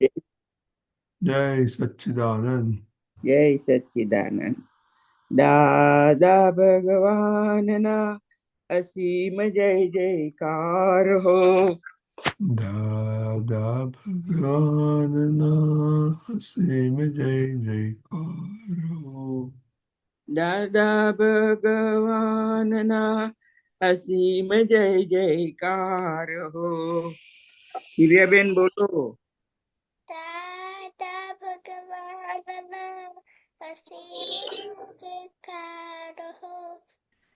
जय जय सच्चिदानंद। जय सच्चिदानंद। दादा भगवान ना असीम जय जयकार हो। दादा भगवान ना असीम जय जयकार हो। दादा भगवान ना असीम जय जयकार हो। दिव्याबेन बोलो। दादा भगवानना અસીમ જયકાર હો.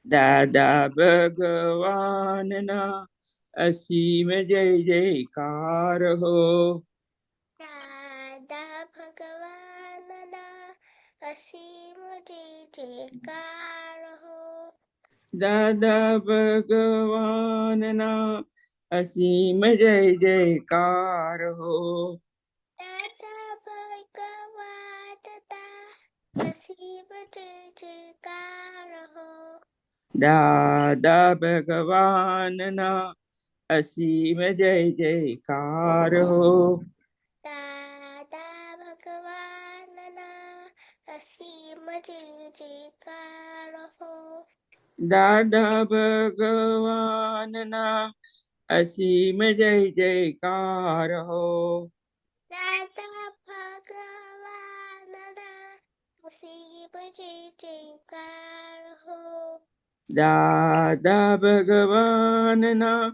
દાદા ભગવાન ના અસીમ જય જયકાર હો. દાદા ભગવાનના અસીમ જય જયકાર હો. દાદા ભગવાન ના અસીમ જય જયકાર હો. દાદા ભગવાનના અસીમ જય જયકાર હો. દાદા ભગવાન ના અસીમ જય જયકાર હો. દાદા ભગવાનના અસીમ જય જયકાર હો. દાદા ભગવાન ના અસીમ જય જયકાર હો. દાદા ભગવાનના અસીમ જય જયકાર હો. દાદા ભગવાન ના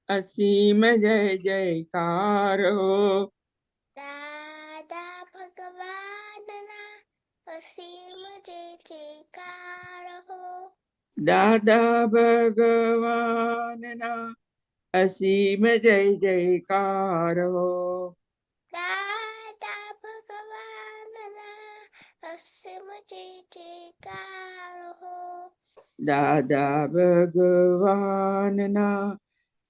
અસીમ જય જયકાર હો. દાદા ભગવાનના અસીમ જય જયકાર હો. દાદા ભગવાન ના અસીમ જય જયકાર હો. દાદા ભગવાનના અસીમ જય જયકાર હો. દાદા ભગવાન ના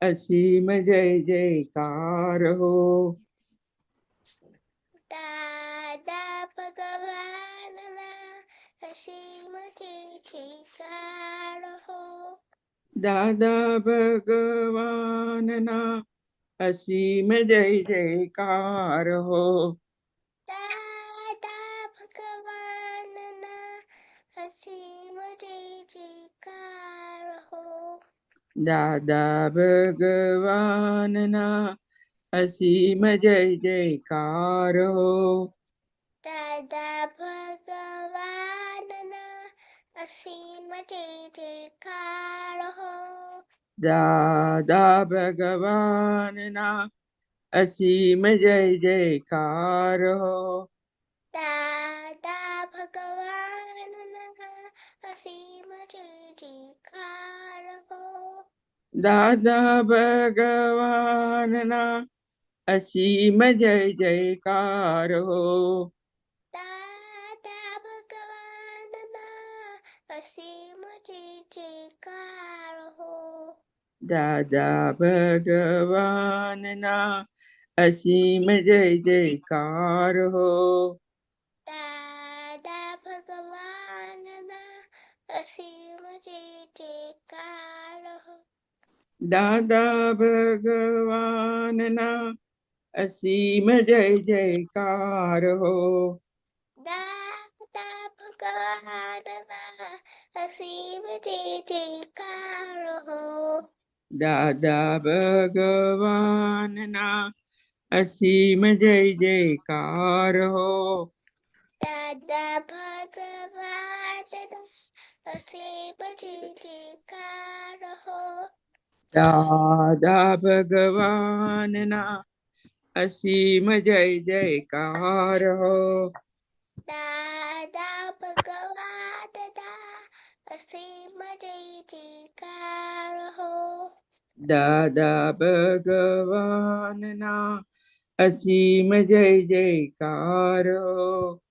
અસીમ જય જયકાર હો. દાદા ભગવાનના અસીમ જય જયકાર હો. દાદા ભગવાન ના અસીમ જય જયકાર હો. દાદા ભગવાનના અસીમ જય જયકાર હો. દાદા ભગવાન ના અસીમ જય જયકાર હો. દાદા ભગવાનના અસીમ જય જયકાર હો. દાદા ભગવાન ના અસીમ જય જયકાર હો. દાદા ભગવાનના અસીમ જય જયકાર હો. દાદા ભગવાન ના અસીમ જય જયકાર હો. દાદા ભગવાનના અસીમ જય જયકાર હો. દાદા ભગવાન ના અસીમ જય જયકાર હો. દાદા ભગવાનના અસીમ જય જયકાર હો. દાદા ભગવાન ના અસીમ જય જયકાર હો. દાદા ભગવાનના અસીમ જય જયકાર હો. દાદા ભગવાન ના અસીમ જય જયકાર હો. દાદા ભગવાનના અસીમ જય જયકાર હો. દાદા ભગવાન ના અસીમ જય જયકાર હો. દાદા ભગવાનના અસીમ જય જયકાર હો. દાદા ભગવાન ના અસીમ જય જયકાર હો.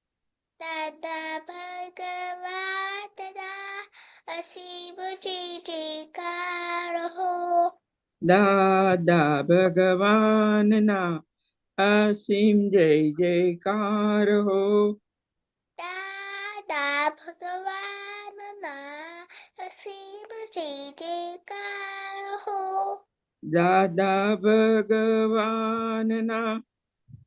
દાદા ભગવાનના અસીમ જય જયકાર હો. દાદા ભગવાન ના અસીમ જય જયકાર હો. દાદા ભગવાનના અસીમ જય જયકાર હો. દાદા ભગવાન ના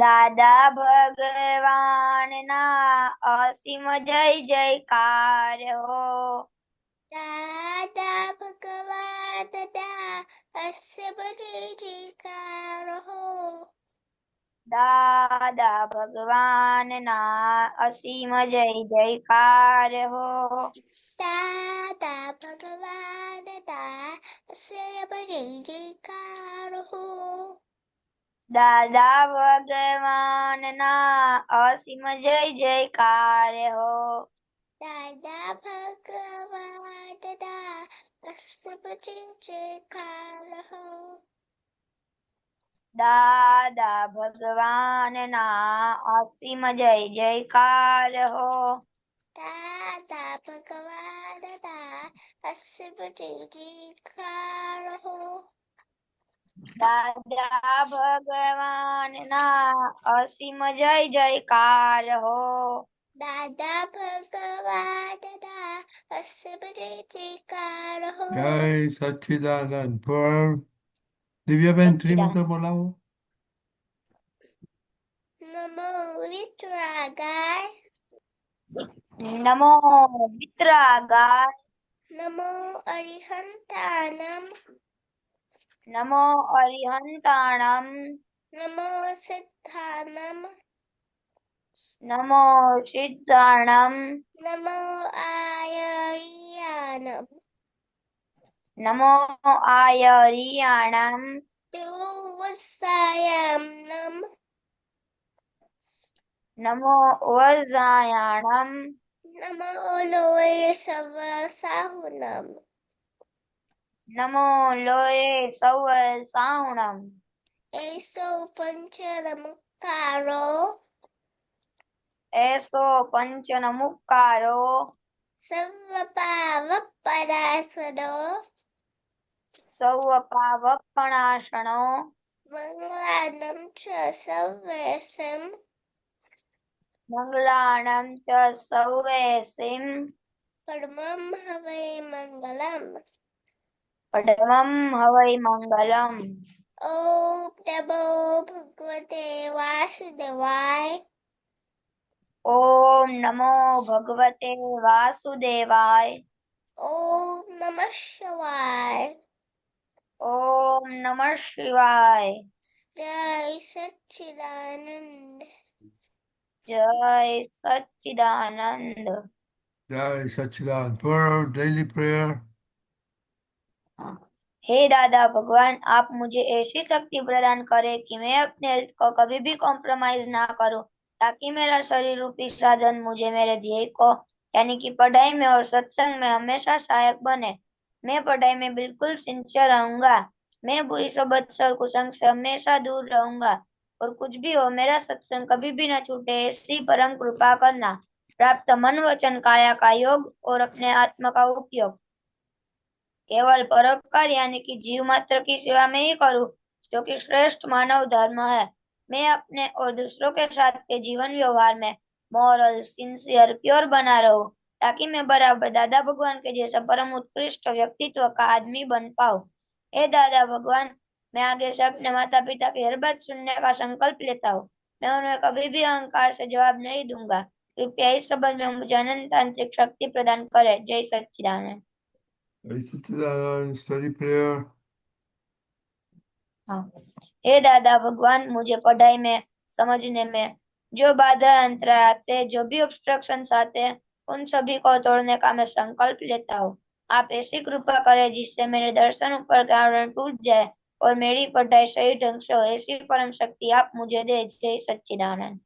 દાદા ભગવાનના અસીમ જય જયકાર હો. દાદા ભગવાન દાદા અસબ જયકાર હો. દાદા ભગવાનના અસીમ જય જયકાર હો. દાદા ભગવાન દાદા અસબ જયકાર હો. દાદા ભગવાનના અસીમ જય જયકાર હો. દાદા ભગવાન દાદા અસબ જયકાર હો. દાદા ભગવાનના અસીમ જય જયકાર હો. દાદા ભગવાન દાદા અસબ જયકાર હો. દાદા ભગવાનના અસીમ જય જયકાર હો. દાદા ભગવાન દાદા અસબ જયકાર હો. જય સચ્ચિદાનંદ પર દિવ્યાબેન ત્રિમંત્ર બોલાવો. નમો વિતરાગાય. નમો વિતરાગાય. નમો અરિહંતાનમ. નમો અરિહંતાણમ. નમો સિદ્ધાનમ. નમો સિદ્ધાણમ. નમો આયરિયાનમ. નમો આયરિયાણમ. દેવવસાયાનમ. નમો વજ્રાયાણમ. નમો લોય સવસાહુનમ. નમો લોય સૌ સાહુણમ. એસો પંચનમુક્તારો. એસો પંચનમુક્કારો. સર્વપાવપરાસરો. સૌ પાવપણાસણો. મંગલાનમ ચ સર્વેસમ. મંગલાણં ચ સૌવેસિં. પરમં હવૈ મંગલમ. પડમં હવૈ મંગલમ. ઓમ નમો ભગવતે વાસુદેવાય. ઓમ નમો ભગવતે વાસુદેવાય. ઓમ નમઃ શિવાય. ઓમ નમઃ શિવાય. જય સચ્ચિદાનંદ. જય સચ્ચિદાનંદ. જય સચ્ચિદાનંદ પર डेली प्रेयर. हे दादा भगवान, आप मुझे ऐसी शक्ति प्रदान करें कि मैं अपने हेल्थ को कभी भी कॉम्प्रोमाइज ना करूं, ताकि मेरा शरीर रूपी साधन मुझे मेरे ध्येय को यानी कि पढ़ाई में और सत्संग में हमेशा सहायक बने। मैं पढ़ाई में बिल्कुल सिंसियर रहूंगा। मैं बुरी सोबत और कुसंग से हमेशा दूर रहूंगा, और कुछ भी हो मेरा सत्संग कभी भी न छूटे, ऐसी परम कृपा करना। प्राप्त मन वचन काया का योग और अपने आत्मा का उपयोग केवल परोपकार यानी कि जीव मात्र की सेवा में ही करूं, जो कि श्रेष्ठ मानव धर्म है। मैं अपने और दूसरों के साथ के जीवन व्यवहार में मॉरल, सिंसियर, प्योर बना रहूं, ताकि मैं बराबर दादा भगवान के जैसा परम उत्कृष्ट व्यक्तित्व का आदमी बन पाऊं। हे दादा भगवान, मैं आगे से अपने माता पिता की हर बात सुनने का संकल्प लेता हूँ। मैं उन्हें कभी भी अहंकार से जवाब नहीं दूंगा। कृपया इस संबंध में मुझे अनंत आंतरिक शक्ति प्रदान करें। जय सच्चिदानंद। जय सच्चिदानंद स्टडी प्रेयर. हे दादा भगवान, मुझे पढ़ाई में समझने में जो बाधा अंतराय आते हैं, जो भी ऑब्स्ट्रक्शंस आते हैं, उन सभी को तोड़ने का मैं संकल्प लेता हूँ। आप ऐसी कृपा करें जिससे मेरे दर्शन ऊपर का आवरण टूट जाए और मेरी पढ़ाई सही ढंग से हो, ऐसी परम शक्ति आप मुझे दे। जय सच्चिदानंद।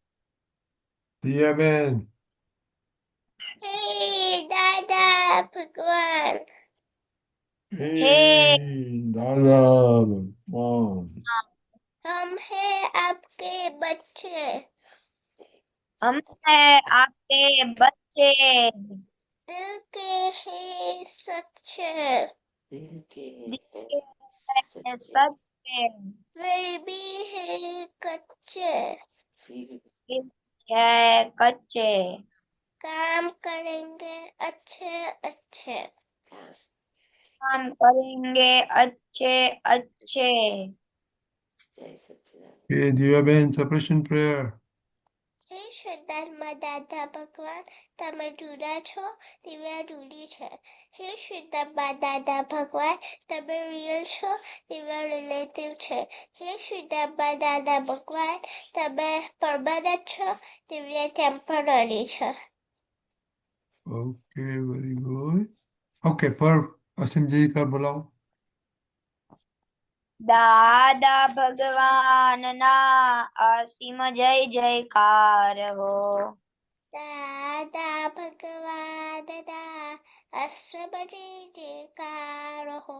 दिव्याबेन. हे दादा भगवान. हे हे दादा भगवान. हम हैं आपके बच्चे. हम हैं आपके बच्चे, दिल के हैं सच्चे. दिल के हैं सच्चे, फिर भी है कच्चे. दिल है कच्चे। काम करेंगे अच्छे अच्छे. काम करेंगे अच्छे अच्छे। Okay, Divyaben, separation prayer. હે શુદ્ધાત્મા દાદા ભગવાન તમે જુદા છો દિવ્યા જુદી છે હે શુદ્ધાત્મા દાદા ભગવાન તમે રિયલ છો દિવ્યા રિલેટિવ છે હે શુદ્ધાત્મા દાદા ભગવાન તમે પરમાનન્ટ છો દિવ્યા ટેમ્પરરી છે Okay, very good. Okay, पर असीम जी का बुलाओ. દાદા ભગવાનના અસીમ જય જયકાર હો. દાદા ભગવાનના અસબરી દેકાર હો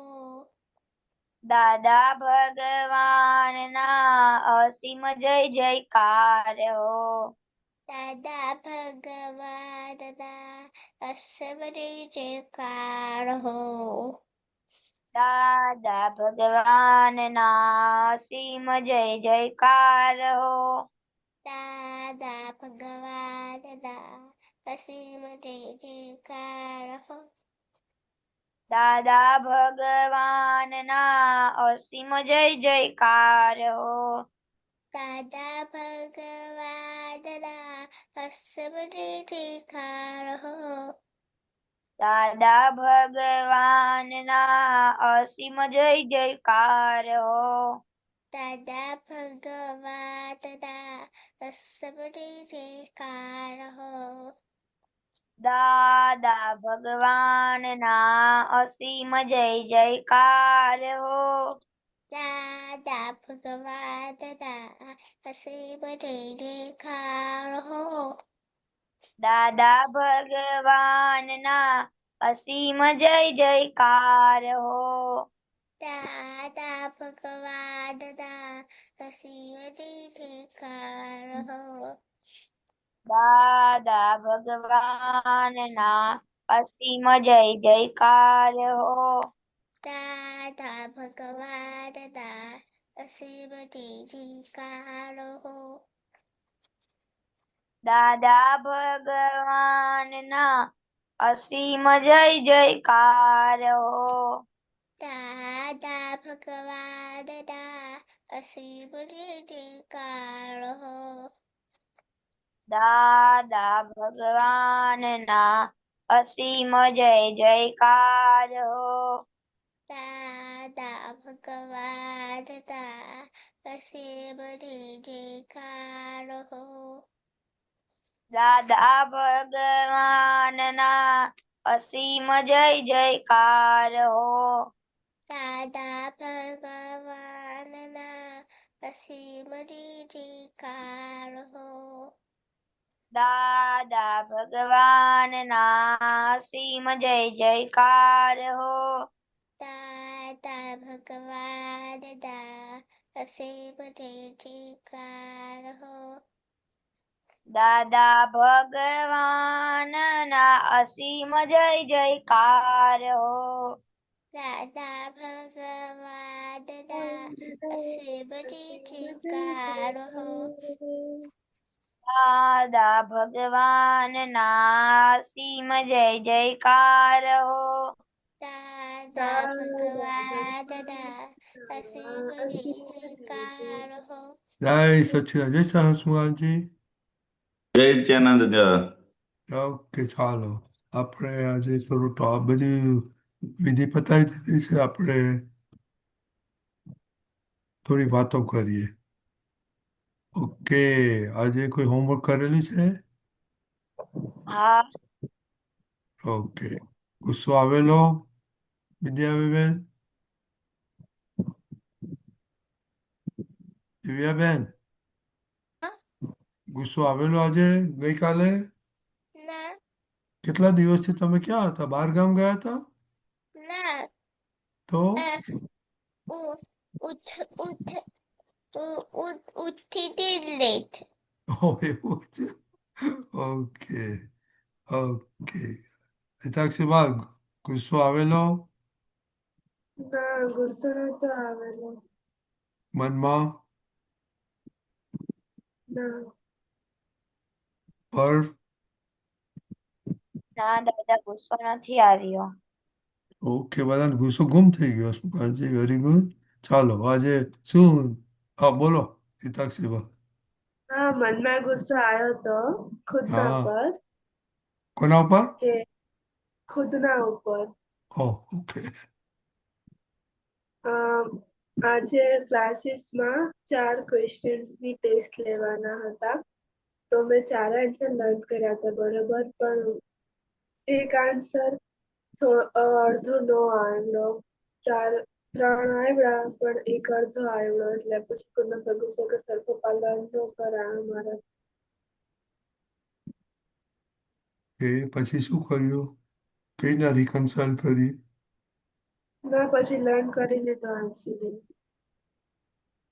દાદા ભગવાનના અસીમ જય જયકાર હો. દાદા ભગવાનના અસબરી દેકાર હો દાદા ભગવાનના અસીમ જય જયકાર હો. દાદા ભગવાનના અસીમ જય જયકાર હો દાદા ભગવાનના અસીમ જય જયકાર હો. દાદા ભગવાનના અસબરી દેકાર હો દાદા ભગવાનના અસીમ જય જયકાર હો. દાદા ભગવાનના અસબરી દેકાર હો દાદા ભગવાનના અસીમ જય જયકાર હો. દાદા ભગવાનના અસીમ જય જયકાર હો દાદા ભગવાનના અસીમ જય જયકાર હો. દાદા ભગવાનના અસીમ જય જયકાર હો દાદા ભગવાનના અસીમ જય જયકાર હો. દાદા ભગવાનના અસીમ જય જયકાર હો દાદા ભગવાનના અસીમ જય જયકાર હો. દાદા ભગવાનના અસીમ જય જયકાર હો દાદા ભગવાનના અસીમ જય જયકાર હો. દાદા ભગવાનના અસીમ જય જયકાર હો દાદા ભગવાનના અસીમ જય જયકાર હો. દાદા ભગવાનના અસીમ જય જયકાર હો દાદા ભગવાનના અસીમ જય જયકાર હો. દાદા ભગવાનના અસીમ જય જયકાર હો દાદા ભગવાનના અસીમ જય જયકાર હો. દાદા ભગવાનના અસીમ જય જયકાર હો દાદા ભગવાનના અસીમ જય જયકાર હો. દાદા ભગવાનના અસીમ જય જયકાર હો જય સચ્ચિદાનંદ, જય સરસ્વતી. જય ચેનંદ દેવ. ઓકે, ચાલો આપણે આજે થોડું તો આ બધી વિધિ પતાવી દીધી છે. આપણે થોડી વાતો કરીએ. ઓકે, આજે કોઈ હોમવર્ક કરેલું છે? હા. ઓકે, ગુસ્સો આવેલો વિદ્યાબેન? દિવ્યાબેન, ગુસ્સો આવેલો આજે ગઈકાલે? ના કેટલા દિવસથી તમે ક્યાં હતા? બહાર ગામ ગયા હતા? ના તો ઉઠ ઉઠ ઉઠી લેટ એવું છે. Okay okay. હિતાક્ષી બા, ગુસ્સો આવેલો ના, ગુસ્સો નતો આવેલો. મનમાં? ના, પર? ના દાદા, ગુસ્સો નથી આવ્યો. ઓકે, બધાને ગુસ્સો ગુમ થઈ ગયો. શું કાળજી? Very good. ચાલો આજે શું હા બોલો હિતાક્ષીબા. હા, મનમાં ગુસ્સો આવ્યો તો ખુદના હા, પર કોના ઉપર? કે ખુદના ઉપર. ઓકે. અમ, આજે ક્લાસીસમાં 4 ક્વેશ્ચન્સની ટેસ્ટ લેવાના હતા, તો મેં 4 આન્સર લર્ન કર્યા હતા બરોબર, પણ એક આન્સર અડધો નો આવ્યો. 3 આવ્યા પણ એક અડધો આવ્યો, એટલે પછી કોઈને ભેગું છે કે સરખો પાલન ન કરાયો મારા. એ પછી શું કર્યું? કઈ રીતના રિકન્સાઇલ કરી? ના, પછી લર્ન કરી લીધો આન્સર.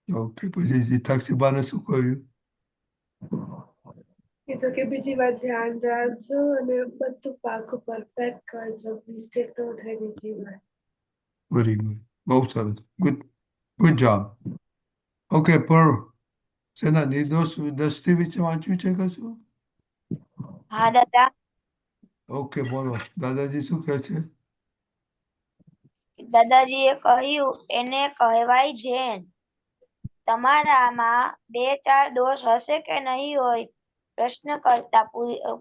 ઓકે, પછી હિતાક્ષીબાને શું કર્યું? કીધું કે બીજી વાર ધ્યાન રાખજો અને બધું પાકું પરફેક્ટ કરજો, મિસ્ટેક ન થાય બીજી વાર. વેરી ગુડ, બહુ સરસ, ગુડ, ગુડ જોબ. ઓકે, પર શેના નિર્દોષ દ્રષ્ટિ વિશે વાંચ્યું છે કશું? હા દાદા. ઓકે, બોલો દાદાજી શું કહે છે? દાદાજીએ કહ્યું, એને કહેવાય જૈન. તમારામાં 2-4 દોષ હશે કે નહીં હોય?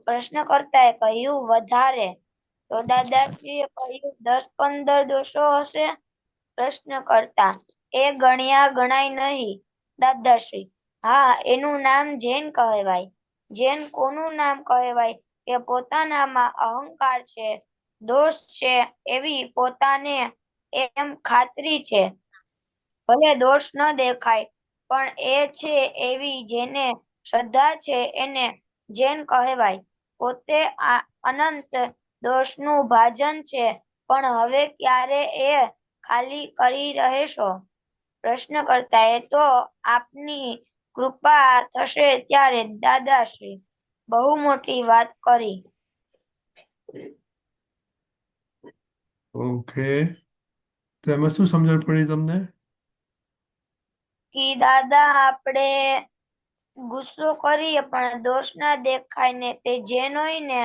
પ્રશ્નકર્તાએ કહ્યું, વધારે. તો દાદાજીએ કહ્યું, 10-15 દોષો હશે. પ્રશ્નકર્તા: એ ગણાય નહીં. દાદાશ્રી: હા, એનું નામ જૈન કહેવાય. જૈન કોનું નામ કહેવાય? કે પોતાનામાં અહંકાર છે, દોષ છે એવી પોતાને એમ ખાતરી છે. ભલે દોષ ન દેખાય, પણ એ છે એવી જેને શ્રદ્ધા છે એને જૈન કહેવાય. પોતે અનંત દોષનું ભાજન છે, પણ હવે ક્યારે એ ખાલી કરી રહેશો? પ્રશ્નકર્તા: એ તો આપની કૃપા થશે ત્યારે. દાદાશ્રી: બહુ મોટી વાત કરી. ઓકે, તો એમાં શું સમજણ પડી તમને? કે દાદા, આપણે ગુસ્સો કરીએ પણ દોષ ના દેખાય ને તે જૈન હોય ને,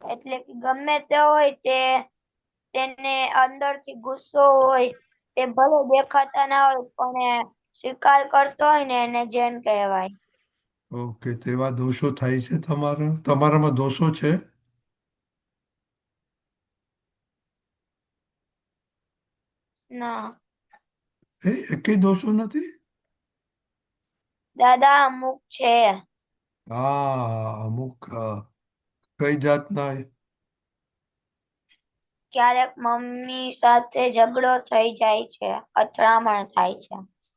એટલે કે ગમે તે હોય તેને અંદરથી ગુસ્સો હોય, તે ભલે દેખાતા ના હોય પણ સ્વીકાર કરતો હોય ને એને જૈન કહેવાય. ઓકે, તો એવા દોષો થાય છે તમારામાં દોષો છે? ના એકેય દોષો નથી? દાદા, અમુક છે. હા, અમુક કઈ જાતના? ક્યારેક મમ્મી સાથે ઝઘડો થઈ જાય છે, અથડામણ થાય છે.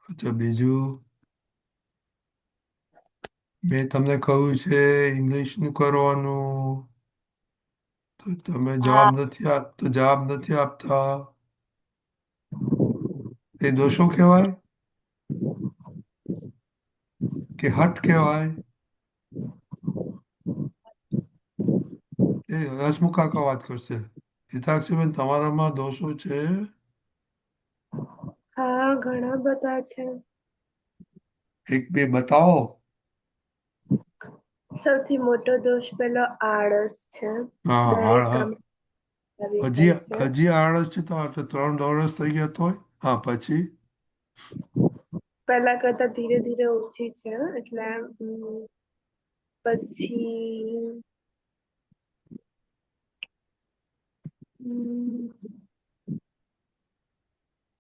અચ્છા, બીજું? મેં તમને કહ્યું છે ઇંગ્લિશનું કરવાનું, તો તમે હા જવાબ નથી આપતા. એ દોષો કહેવાય કે હઠ કહેવાય? એ હસમુખ કાકા વાત કરશે. હિતાક્ષીબેન, તમારામાં દોષો છે? હા, ઘણા બધા છે. એક બે બતાવો. સૌથી મોટો દોષ પેલો આળસ છે. હા, દરેક કામ આવી હજી જાય છે. હજી આળસ છે તમારે? તો 3 વર્ષ થઈ ગયા તોય? હા, પછી? પહેલા કરતા ધીરે ધીરે ઓછી છે, એટલે પછી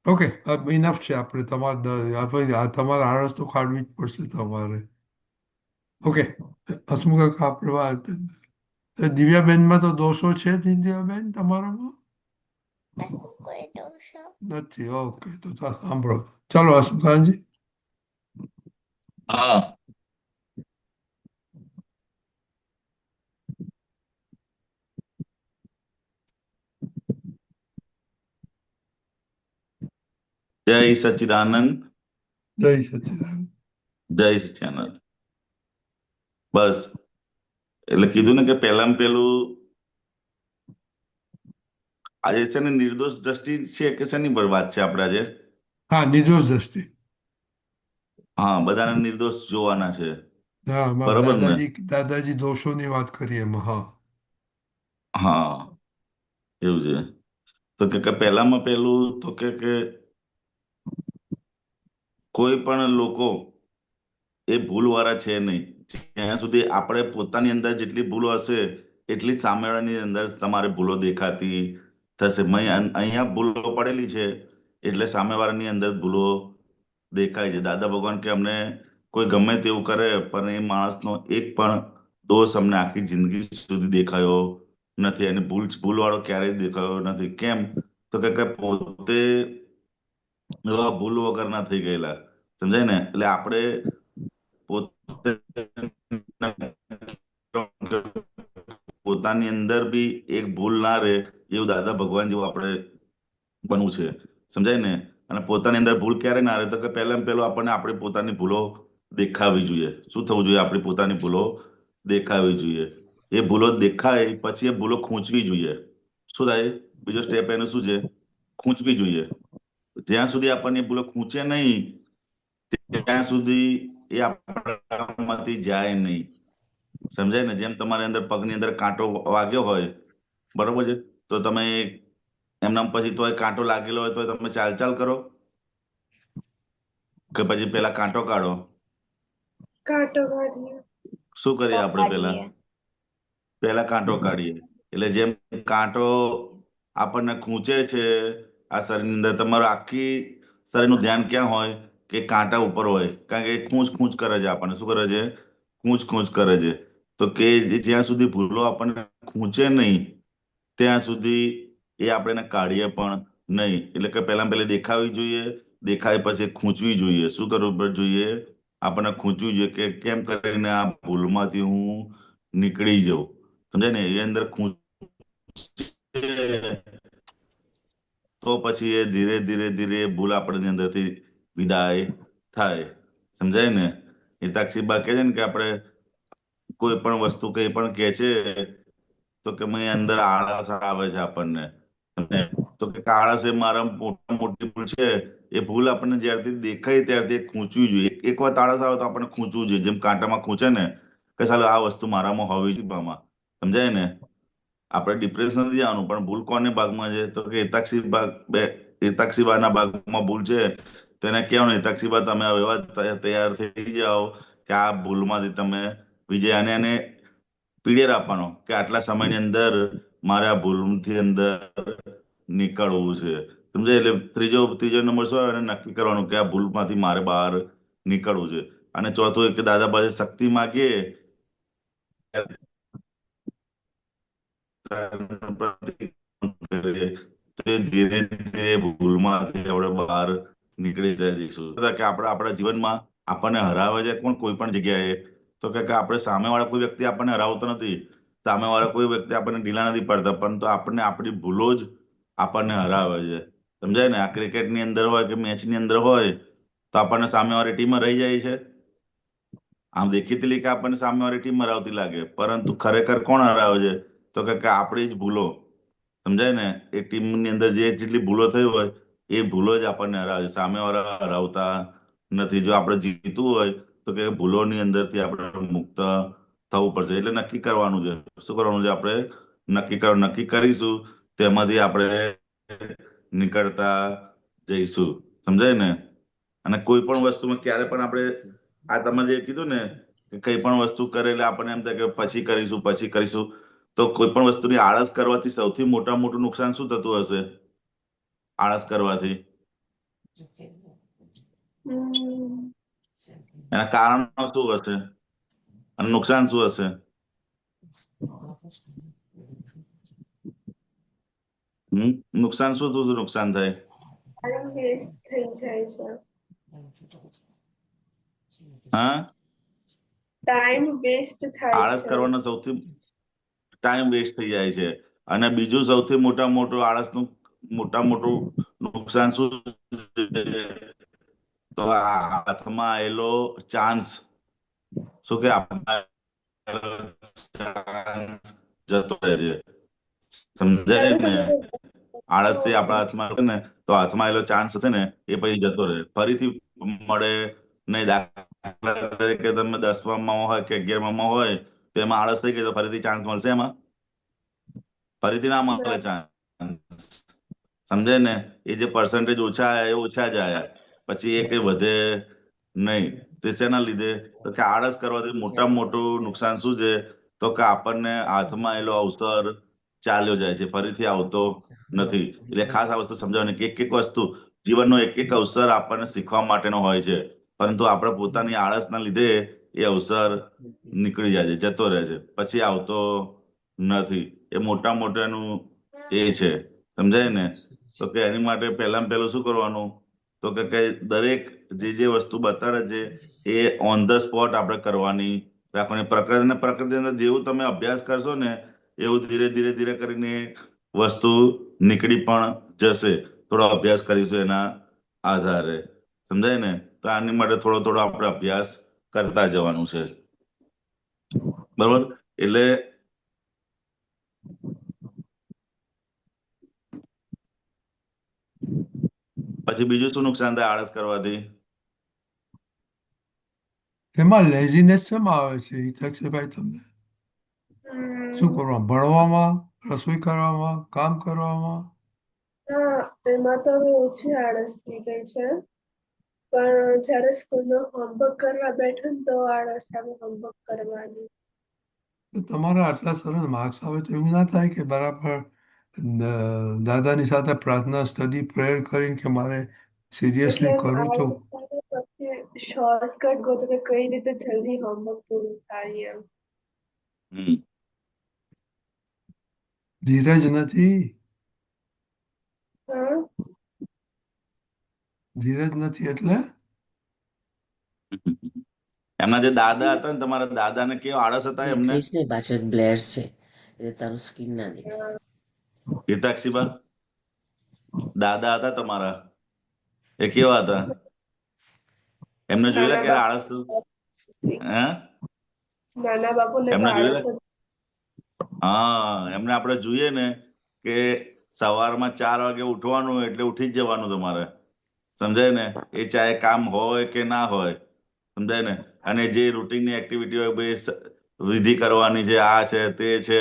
ઓકે, ઇનફ છે. આપણે તમારે આળસ તો કાઢવી જ પડશે તમારે. ઓકે, હસમુખ કાકા, દિવ્યાબેનમાં તો દોષો છે દિવ્યાબેન તમારામાં? નથી કોઈ દોષો. નથી? ઓકે, તો સાંભળો. ચાલો હસમુખાજી. હા, જય સચ્ચિદાનંદ. જય સચ્ચિદાનંદ. જય સચ્ચિદાનંદ. બસ, એટલે કીધું ને કે પહેલામાં પેલું આજે છે ને નિર્દોષ દ્રષ્ટિ છે કે શેની પર વાત છે આપણે આજે? હા, નિર્દોષ દ્રષ્ટિ. હા, બધાને નિર્દોષ જોવાના છે, હા, બરોબર ને? દાદાજી દોષોની વાત કરીએ એમાં. હા. હા, એવું છે. તો કે પહેલામાં પેલું તો કે કોઈ પણ લોકો એ ભૂલવાળા છે નહીં. જ્યાં સુધી આપણે પોતાની અંદર જેટલી ભૂલો હશે એટલી સામેવાળાની અંદર તમારે ભૂલો દેખાતી થશે. અહીંયા ભૂલો પડેલી છે એટલે સામેવાળાની અંદર ભૂલો દેખાય છે. દાદા ભગવાન કે અમને કોઈ ગમે તેવું કરે પણ એ માણસનો એક પણ દોષ અમને આખી જિંદગી સુધી દેખાયો નથી, અને ભૂલવાળો ક્યારેય દેખાયો નથી. કેમ? તો કે પોતે એવા ભૂલ વગરના થઈ ગયેલા. સમજાય ને? એટલે આપણે પોતે પોતાની અંદર બી એક ભૂલ ના રહે એવું દાદા ભગવાન જેવું આપણે બનવું છે. સમજાય ને? અને પોતાની અંદર ભૂલ ક્યારે ના રહે તો કે પહેલામાં પહેલું આપણને આપણી પોતાની ભૂલો દેખાવી જોઈએ. શું થવું જોઈએ? આપણી પોતાની ભૂલો દેખાવી જોઈએ. એ ભૂલો દેખાય પછી એ ભૂલો ખૂંચવી જોઈએ. શું થાય? બીજો સ્ટેપ એનું શું છે? ખૂંચવી જોઈએ. જ્યાં સુધી આપણને એ ભૂલો ખૂંચે નહીં ત્યાં સુધી એ આપણામાંથી જાય નહીં. સમજાય ને? જેમ તમારી અંદર પગની અંદર કાંટો વાગ્યો હોય, બરોબર છે, તો તમે એમના પછી તોય કાંટો લાગેલો હોય તો તમે ચાલ કરો કે પછી પેલા કાંટો કાઢો? કાંટો કાઢીએ. શું કરીએ આપણે? કાઢીએ. પહેલા કાંટો કાઢીએ. એટલે જેમ કાંટો આપણને ખૂંચે છે આ શરીરની અંદર, તમારું આખી શરીરનું ધ્યાન ક્યાં હોય? કે કાંટા ઉપર હોય. કારણ કે એ ખૂંચ કરે છે આપણને. શું કરે છે? ખૂંચ કરે છે. તો કે જ્યાં સુધી ભૂલો આપણને ખૂંચે નહીં ત્યાં સુધી એ આપણે એને કાઢીએ પણ નહીં. એટલે કે પહેલી દેખાવી જોઈએ, દેખાય પછી ખૂંચવી જોઈએ. શું કરવું જોઈએ? આપણને ખૂંચવું જોઈએ કે કેમ કરીને આ ભૂલમાંથી હું નીકળી જાઉં. સમજાય ને? એ અંદર ખૂંચે તો પછી એ ધીરે ધીરે એ ભૂલ આપણી અંદરથી વિદાય થાય. સમજાય ને? એ તાક્ષીબા કહે છે ને કે આપણે કોઈ પણ વસ્તુ કંઈ પણ કહે છે તો કે અંદર આળસ આવે છે આપણને. તો કે આળસ એ મારા મોટી ભૂલ છે. એ ભૂલ આપણને જ્યારથી દેખાય ત્યારથી ખૂંચવી જોઈએ. એક વાર આળસ આવે તો આપણને ખૂંચવું જોઈએ. જેમ કાંટામાં ખૂંચે ને કે ચાલો આ વસ્તુ મારામાં હોવી જોઈએ. સમજાય ને? આપણે ડિપ્રેશન નથી જવાનું, પણ ભૂલ કોને ભાગમાં છે? તો કે હિતાક્ષીબાના ભાગમાં ભૂલ છે. તો એને કહેવાનું, હિતાક્ષીબા તમે એવા તૈયાર થઈ જાઓ કે આ ભૂલમાંથી તમે વિજય, અને એને પીરિયડ આપવાનો કે આટલા સમયની અંદર મારે આ ભૂલથી અંદર નીકળવું છે. સમજાય? એટલે ત્રીજો નંબર શું આવે? એને નક્કી કરવાનું કે આ ભૂલમાંથી મારે બહાર નીકળવું છે. અને ચોથું એક કે દાદા પાસે શક્તિ માંગીએ તો એ ધીરે ધીરે ભૂલમાંથી આપણે બહાર નીકળી જઈશું. કે આપણે આપણા જીવનમાં આપણને હરાવે છે કોણ? કોઈ પણ જગ્યાએ તો કે આપણે સામેવાળા કોઈ વ્યક્તિ આપણને હરાવતો નથી, સામેવાળા કોઈ વ્યક્તિ આપણને ઢીલા નથી પડતા, પરંતુ આપણને આપણી ભૂલો જ આપણને હરાવે છે. સમજાય ને? આ ક્રિકેટની અંદર હોય કે મેચની અંદર હોય તો આપણને સામેવાળી ટીમ રહી જાય છે. આમ દેખીતી કે આપણને સામેવાળી ટીમ હરાવતી લાગે, પરંતુ ખરેખર કોણ હરાવે છે? તો કે આપણી જ ભૂલો. સમજાય ને? એ ટીમની અંદર જે જેટલી ભૂલો થઈ હોય એ ભૂલો જ આપણને હરાવે છે. સામેવાળા હરાવતા નથી. જો આપણે જીતવું હોય તો કે ભૂલોની અંદરથી આપણે મુક્ત થવું પડશે. એટલે નક્કી કરવાનું છે. શું કરવાનું છે? આપણે નક્કી કરીશું, તેમાંથી આપણે નીકળતા જઈશું. સમજાય ને? અને કોઈ પણ વસ્તુમાં ક્યારે પણ આપણે આ તમે જે કીધું ને કે કઈ પણ વસ્તુ કરે એટલે આપણને એમ થાય કે પછી કરીશું, તો કોઈ પણ વસ્તુની આળસ કરવાથી સૌથી મોટું નુકસાન શું થતું હશે? આળસ કરવાથી એના કારણો શું હશે અને નુકસાન શું હશે? નુકસાન શું નુકસાન થાય? ટાઈમ વેસ્ટ થઈ જાય છે. હા, ટાઈમ વેસ્ટ થાય આળસ છે. કરવાનો સૌથી ટાઈમ વેસ્ટ થઈ જાય છે. અને બીજું સૌથી મોટું આળસનું મોટું નુકસાન શું છે? તો આ હાથમાં આવેલો ચાન્સ, શું કે chance જતો રહે છે. સમજાય ને? આળસથી આપણા હાથમાં ને તો હાથમાં આવેલો ચાન્સ છે ને એ પછી જતો રહે, ફરીથી મળે નહીં. દાખલા તરીકે તમે 10માં હોય કે 11માં હોય તો એમાં આળસ થઈ ગઈ તો ફરીથી ચાન્સ મળશે? એમાં ફરીથી ના મળે ચાન્સ. સમજાય ને? એ જે પર્સન્ટેજ ઓછા આવ્યા એ ઓછા જ આવ્યા. પછી એ કઈ વધે નહીં. તે શેના લીધે? તો કે આળસ કરવાથી મોટામાં મોટું નુકસાન શું છે? તો કે આપણને હાથમાં એલો અવસર ચાલ્યો જાય છે, ફરીથી આવતો નથી. એટલે ખાસ આ વસ્તુ સમજાવવાની કે એક એક વસ્તુ જીવનનો એક એક અવસર આપણને શીખવા માટેનો હોય છે, પરંતુ આપણે પોતાની આળસના લીધે એ અવસર નીકળી જાય છે, જતો રહે છે, પછી આવતો નથી. એ મોટા મોટાનું એ છે, સમજાય ને? તો કે એની માટે પહેલામાં પહેલું શું કરવાનું? તો કે દરેક જે વસ્તુ બતાડે છે એ ઓન ધ સ્પોટ આપણે કરવાની રાખવાની. પ્રકૃતિની અંદર જેવું તમે અભ્યાસ કરશો ને એવું ધીરે ધીરે ધીરે કરીને વસ્તુ નીકળી પણ જશે, થોડો અભ્યાસ કરીશું એના આધારે. સમજાય ને? તો આની માટે થોડો થોડો આપણે અભ્યાસ કરતા જવાનું છે, બરોબર? એટલે પછી બીજું શું નુકસાન થાય આળસ કરવાથી? એમાં લેઝીનેસ શેમાં આવે છે હિતક્ષભાઈ? તમને શું હમ, કરવામાં? ભણવામાં, રસોઈ કરવામાં, કામ કરવામાં? હા, એમાં તો હવે ઓછી આળસ થઈ ગઈ છે, પણ જ્યારે સ્કૂલનું હોમવર્ક કરવા બેઠો ને તો આળસ આવે હોમવર્ક કરવાની. તો તમારા આટલા સરસ માર્ક્સ આવે તો એવું ના થાય કે બરાબર દાદાની સાથે પ્રાર્થના, સ્ટડી, પ્રેયર કરીને કે મારે એટલે સિરિયસલી એમ કરું તો? આળસ આવે પછી શોર્ટકટ ગોતો કે કઈ રીતે જલ્દી હોમવર્ક પૂરું થાય એમ. હમ ધીરજ નથી? હા, ધીરજ નથી એટલે? એમના જે દાદા હતા ને, તમારા દાદાને કેવો આળસ હતા એમને? દેખાઈશ ને પાછળ બ્લેર છે એટલે તારું સ્કીન ના દેખાય. હા, હિતાક્ષીબા, દાદા હતા તમારા, એ કેવા હતા? એમને જોયેલા નાના ક્યારે આળસ? હે? નાના બાપુને તો એમને આળસ જોયેલા? હા, એમને આપણે જોઈએ ને કે સવારમાં 4 વાગે ઉઠવાનું એટલે ઉઠી જ જવાનું તમારે. સમજાય ને? એ ચાહે કામ હોય કે ના હોય, સમજાય ને? અને જે રૂટીનની એક્ટિવિટી હોય ભાઈ, વિધિ કરવાની છે, આ છે, તે છે,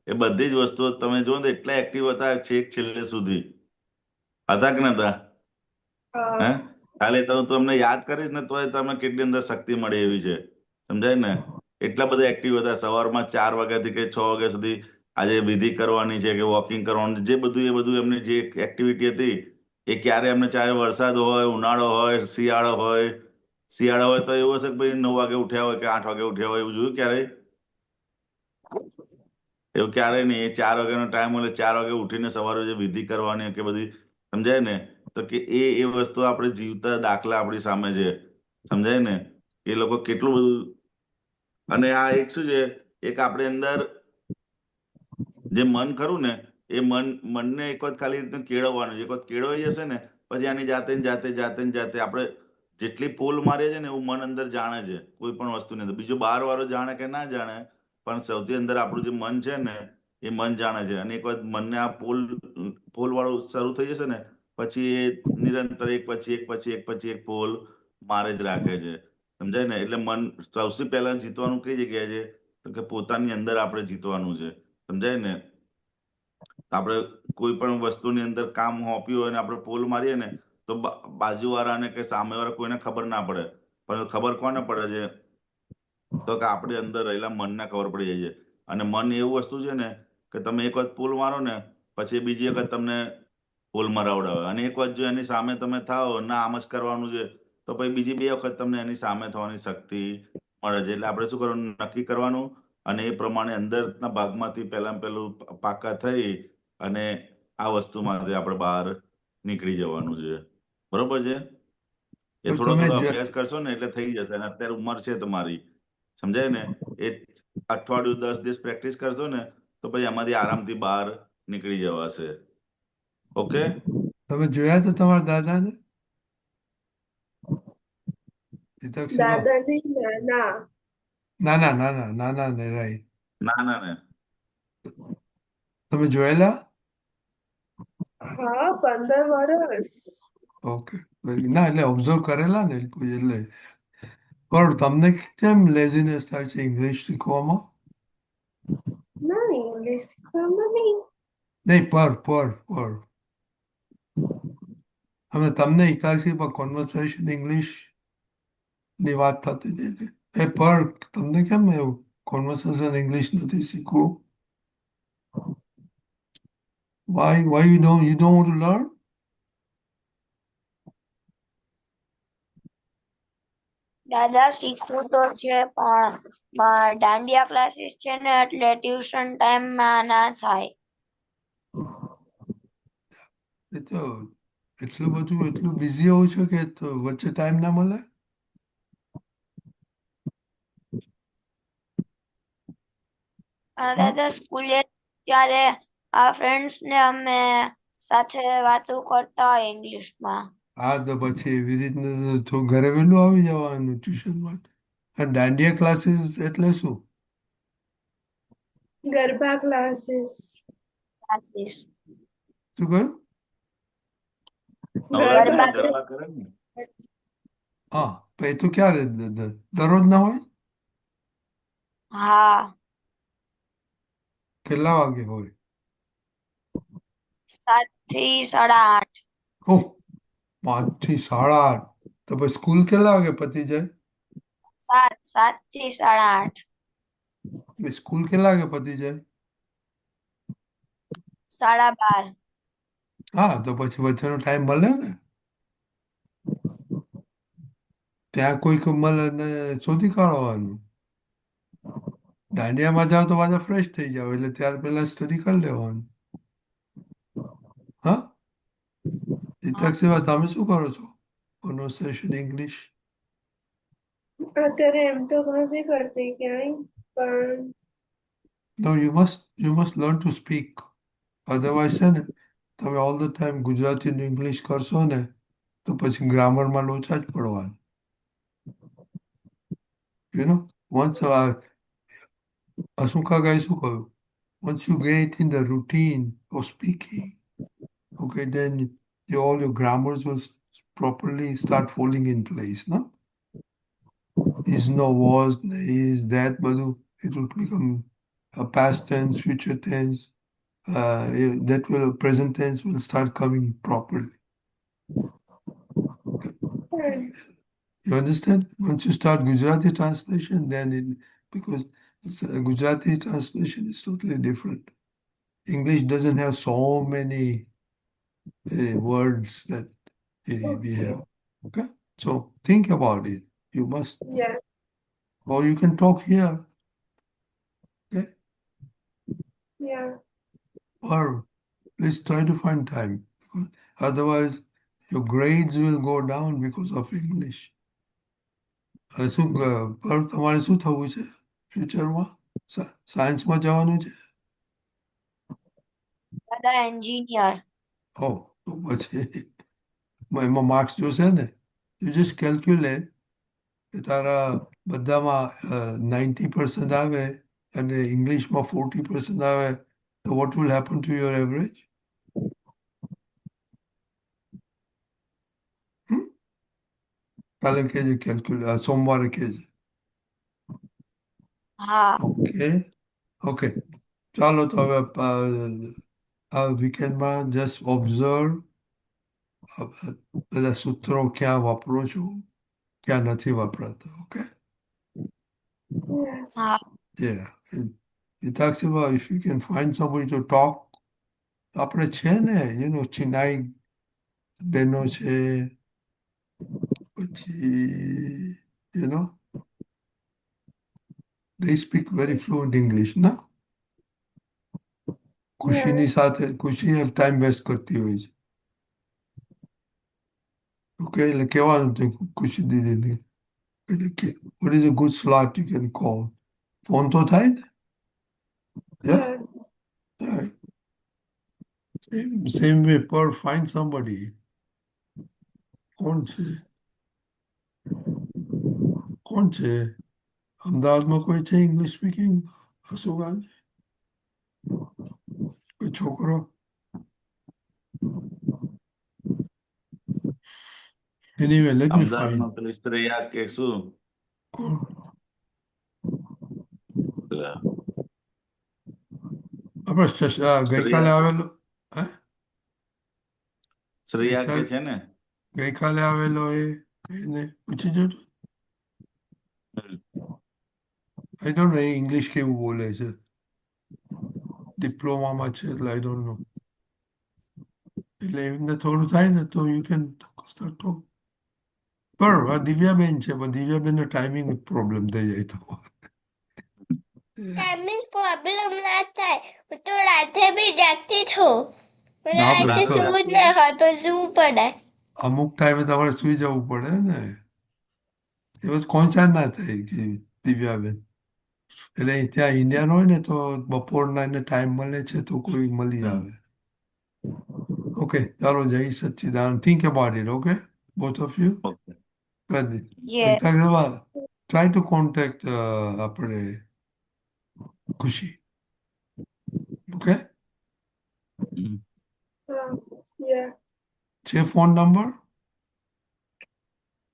એ બધી જ વસ્તુઓ તમે જુઓ ને એટલા એક્ટિવ હતા છેક છેલ્લે સુધી. હતા કે નતા? હે? હા, ખાલી તો તમને યાદ કરીશ ને તોય તમે કેટલી અંદર શક્તિ મળે એવી છે, સમજાય ને? એટલા બધા એક્ટિવ હતા. સવારમાં 4 વાગ્યાથી કે 6 વાગ્યા સુધી આજે વિધિ કરવાની છે કે વોકિંગ કરવાનું, જે બધું એ બધું એમની જે એક્ટિવિટી હતી એ ક્યારે એમને, ચાહે વરસાદ હોય, ઉનાળો હોય, શિયાળો હોય. શિયાળો હોય તો એવું હશે કે ભાઈ 9 વાગે ઉઠ્યા હોય કે 8 વાગે ઉઠ્યા હોય, એવું જોયું ક્યારે? એવું ક્યારેય નહીં. એ 4 વાગ્યાનો ટાઈમ હોય એટલે 4 વાગે ઉઠીને સવારે જે વિધિ કરવાની કે બધી, સમજાય ને? તો કે એ વસ્તુ આપણે જીવતા દાખલા આપણી સામે છે, સમજાય ને? એ લોકો કેટલું બધું. અને આ એક શું છે, એક આપણી અંદર જે મન ખરું ને, એ મનને એક વખત ખાલી રીતે કેળવવાનું છે. એક વખત કેળવાઈ જશે ને પછી આની જાતે ને જાતે જાતે ને જાતે આપણે જેટલી પોલ મારીએ છીએ ને એવું મન અંદર જાણે છે કોઈ પણ વસ્તુની અંદર. બીજો બહાર વાળો જાણે કે ના જાણે, પણ સૌથી અંદર આપણું જે મન છે ને એ મન જાણે છે. અને એક વખત મનને આ પોલ વાળું શરૂ થઈ જશે ને પછી એ નિરંતર એક પછી એક પછી એક પછી એક પોલ મારે જ રાખે છે, સમજાય ને? એટલે મન સૌથી પહેલા જીતવાનું કઈ જગ્યાએ છે? તો કે પોતાની અંદર આપણે જીતવાનું છે, સમજાય ને? આપણે કોઈ પણ વસ્તુની અંદર કામ સોંપ્યું હોય ને આપણે પોલ મારીએ ને તો બાજુવાળાને કે સામેવાળા કોઈને ખબર ના પડે, પણ ખબર કોને પડે છે? તો કે આપણી અંદર રહેલા મનને ખબર પડી જાય છે. અને મન એવું વસ્તુ છે ને કે તમે એક વખત પોલ મારો ને પછી બીજી વખત તમને પોલ મરાવડાવે. અને એક વખત જો એની સામે તમે થાઓ ના આમ જ કરવાનું છે તો પછી બીજી 2 વખત તમને એની સામે થવાની શક્તિ મળે છે. એટલે આપણે શું કરવાનું? નક્કી કરવાનું અને એ પ્રમાણે અંદરના ભાગમાંથી પહેલું પાકા થઈ અને આ વસ્તુમાંથી આપણે બહાર નીકળી જવાનું છે, બરોબર છે? એ પણ થોડો તમે થોડો અભ્યાસ કરશો ને એટલે થઈ જશે. અને અત્યારે ઉંમર છે તમારી, સમજાય ને? એ અઠવાડિયું 10 દિવસ પ્રેક્ટિસ કરશો ને તો પછી એમાંથી આરામથી બહાર નીકળી જવાશે. ઓકે? તમે જોયા તો તમારા દાદાને હિતક્ષબા? દાદાજી નાના. નાના નાના નાના ને રાઈટ. ના ના ને તમે જોયેલા? હા, 15 વર્ષ. ઓકે. ના એટલે ઓબ્ઝર્વ કરેલા ને એટલે. પણ તમને કેમ લેઝીનેસ થાય છે ઇંગ્લિશ શીખવામાં? ના, ઇંગ્લિશ શીખવામાં નહીં. નહીં, પર હવે તમને એકાદશી પર કોન્વર્સેશન ઇંગ્લિશ ની વાત થતી હતી ને. એ પર તમને કેમ એવું કોન્વર્સેશન ઇંગ્લિશ નથી શીખવું? Why you don't want to learn? દાદા શીખવું તો છે પણ દાંડિયા ક્લાસીસ છે ને એટલે ટ્યુશન ટાઈમમાં ના થાય. એ તો એટલું બિઝી હોવું છો કે તો વચ્ચે ટાઈમ ના મળે? આ હા દાદા સ્કૂલે ત્યારે આ ફ્રેન્ડ્સ ને અમે સાથે વાતો કરતા હોય ઇંગ્લિશમાં. હા તો પછી એવી રીતના તો ઘરે વહેલું આવી જવાનું ટ્યુશનમાં. અને દાંડિયા ક્લાસીસ એટલે શું? ગરબા ક્લાસીસ. ક્લાસીસ શું કહ્યું? ગરબા નવરાત્રિમાં ગરબા કરે ને. હા તો એ તો ક્યારે દરરોજ ના હોય? હા કેટલા વાગે હોય? 7 થી 8:30. ઓહ, 5 થી 8:30. તો પછી સ્કૂલ કેટલા વાગે પતી જાય? 7 થી 8:30. એટલે સ્કૂલ કેટલા વાગે પતી જાય? 12:30. હા તો પછી વચ્ચેનો ટાઈમ મળે ને. ત્યાં કોઈક મળે ને શોધી કાઢવાનું. દાંડિયામાં જાઓ તો પાછા ફ્રેશ થઈ જાવ એટલે ત્યાર પહેલા સ્ટડી કરી લેવાનું. હા હા. દીતક સેવા તમે શું કરો છો? Conversation English. અત્યારે એમ તો નથી કરતી ક્યાંય, પણ No, you must learn to speak. Otherwise છે ને તમે all the time Gujarati English કરશો ને તો પછી ગ્રામરમાં લોચા જ પડવાનું. You know, once અશુકાએ શું કહ્યું? Once you get in the routine of speaking, okay, then all your grammars will properly start falling in place, no? Is no was, is that, બધું it will become a past tense, future tense, that will present tense will start coming properly. You understand? Once you start Gujarati translation, then because Gujarati translation is totally different. English doesn't have so many words that we have. Okay? So think about it. You must, yeah, or you can talk here. Okay? yeah, Or please try to find time. Because otherwise, your grades will go down because of English. અને શું પર તમારે શું થવું છે ફ્યુચરમાં? સાયન્સમાં જવાનું છે? દાદા એન્જિનિયર. હો તો પછી એમાં માર્ક્સ જોશે ને. યુ જસ્ટ કેલ્ક્યુલેટ કે તારા બધામાં 90% આવે અને ઇંગ્લિશમાં 40% આવે તો what will happen to your average? કાલે કહેજે સોમવારે કહેજે. હા ઓકે ઓકે ચાલો તો હવે આ વીકેન્ડમાં જસ્ટ ઓબ્ઝર્વ બધા સૂત્રો ક્યાં વાપરો છો ક્યાં નથી વાપરાતા. ઓકે yes, હા Yeah. And Vitakshima, if you can find somebody to talk, આપણે છે ને, ચિનાઈ બહેનો છે, પછી, they speak very fluent English, ના? ખુશીની yeah, સાથે, ખુશી ટાઈમ વેસ્ટ કરતી હોય છે. ઓકે, એટલે કહેવાનું તે ખુશી દીદીને. એટલે કે, what is a good slot you can call? Phone તો થાય ને? Yeah? yeah, Right. Same way, per find somebody. કોણ છે? કોણ છે? અમદાવાદમાં કોઈ છે ઇંગ્લિશ સ્પીકિંગ? હસુભાઈ? કોઈ છોકરો? Anyway, let me find. અમદાવાદમાં પેલી શ્રેયા કે શું કોણ? પેલા આપણે ગઈકાલે શ્રેયા આવેલો. હે? શ્રેયા કે ગઈકાલ છે ને ગઈકાલે આવેલો એને પૂછી જોજો. I don't know A English કેવું બોલે છે. ડિપ્લોમામાં છે એટલે આઈ ડોન્ટ નો. એટલે એમને થોડું થાય ને તો યુ કેન સ્ટાર્ટ ટોક. પણ આ દિવ્યાબેન છે પણ દિવ્યાબેનનો ટાઈમિંગ પ્રોબ્લેમ થઈ જાય તો. ટાઈમિંગ પ્રોબ્લેમ ના થાય. હું તો રાતે બી જાગતી છું. મને ના રાતે ભાઈ તો સૂવું જ ના હોય પણ સૂવું પડે. અમુક ટાઈમે તમારે સુઈ જવું પડે ને. એ બસ કોન્ચાન ના થાય કે દિવ્યાબેન. એટલે ત્યાં ઇન્ડિયન હોય ને તો બપોરના એને ટાઈમ મળે છે તો કોઈ મળી આવે. ઓકે ચાલો જય Sachchidanand. Think about it. Okay both of you. Okay. Yeah try to contact આપણે ખુશી. Okay Yeah. છે ફોન નંબર?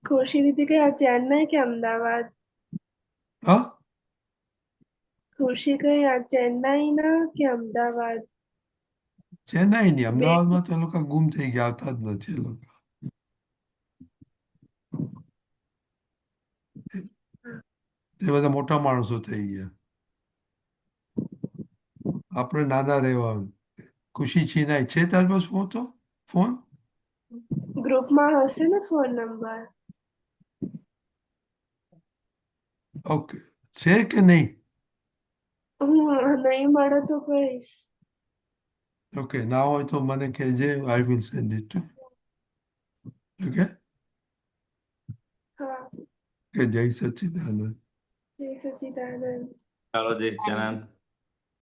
ખુશી દીદી કયા ચેન્નઈ કે અમદાવાદ? હા ખુશી કયા ચેન્નઈ ના કે અમદાવાદ? ચેન્નાઈની. બે અમદાવાદમાં તો એ લોકો ગુમ થઈ ગયા, આવતા જ નથી એ લોકો. એ બધા મોટા માણસો થઈ ગયા. આપણે નાના રહેવા. ખુશી છીનાય છે તારી પાસે ફોન? ગ્રુપમાં હશે ને ફોન નંબર? ઓકે છે કે નહીં? હું નહીં મળે તો કહીશ. ઓકે ના હોય તો મને કહેજે. I will send it to. Okay હા. કે જય સચ્ચિદાનંદ. જય સચ્ચિદાનંદ. ચાલો જય સચ્ચિદાનંદ.